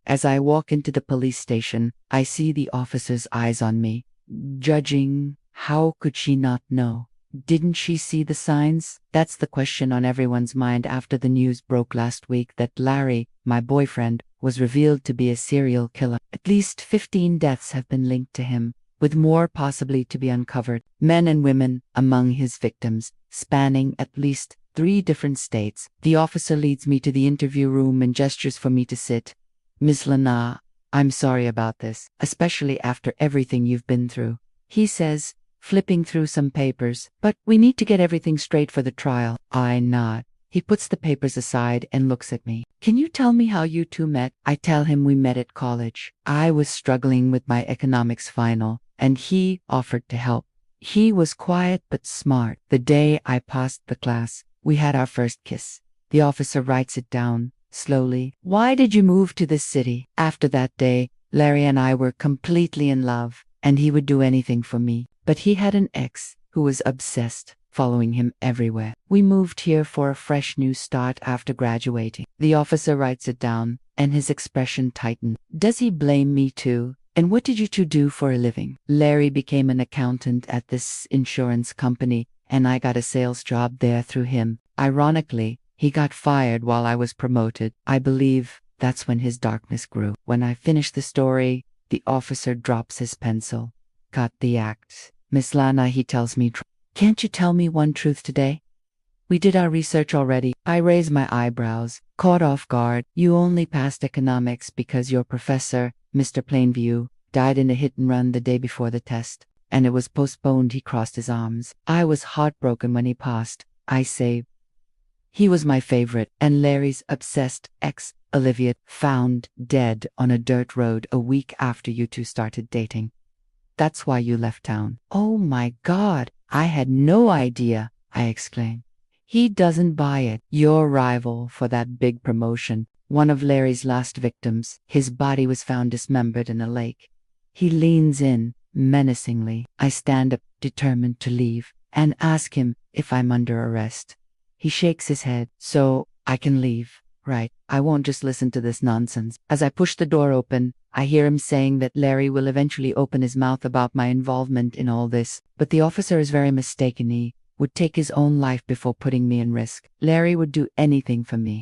As I walk into the police station, I see the officer's eyes on me. Judging, how could she not know? Didn't she see the signs? That's the question on everyone's mind after the news broke last week that Larry, my boyfriend, was revealed to be a serial killer. At least 15 deaths have been linked to him, with more possibly to be uncovered. Men and women among his victims, spanning at least 3 different states. The officer leads me to the interview room and gestures for me to sit. Ms. Lana, I'm sorry about this, especially after everything you've been through, he says, flipping through some papers. But we need to get everything straight for the trial. I nod. He puts the papers aside and looks at me. Can you tell me how you two met? I tell him we met at college. I was struggling with my economics final, and he offered to help. He was quiet but smart. The day I passed the class, we had our first kiss. The officer writes it down, slowly. Why did you move to this city? After that day, Larry and I were completely in love, and he would do anything for me. But he had an ex who was obsessed, following him everywhere. We moved here for a fresh new start after graduating. The officer writes it down, and his expression tightened. Does he blame me too? And what did you two do for a living? Larry became an accountant at this insurance company, and I got a sales job there through him. Ironically, he got fired while I was promoted. I believe that's when his darkness grew. When I finish the story, the officer drops his pencil. Cut the act. Miss Lana, he tells me, can't you tell me one truth today? We did our research already. I raise my eyebrows, caught off guard. You only passed economics because your professor, Mr. Plainview, died in a hit and run the day before the test, and it was postponed. He crossed his arms. I was heartbroken when he passed. I say, he was my favorite, and Larry's obsessed ex, Olivia, found dead on a dirt road a week after you two started dating. That's why you left town. Oh my God, I had no idea, I exclaim. He doesn't buy it. Your rival for that big promotion, one of Larry's last victims, his body was found dismembered in a lake. He leans in, menacingly. I stand up, determined to leave, and ask him if I'm under arrest. He shakes his head. So, I can leave, right? I won't just listen to this nonsense. As I push the door open, I hear him saying that Larry will eventually open his mouth about my involvement in all this, but the officer is very mistaken. He would take his own life before putting me in risk. Larry would do anything for me.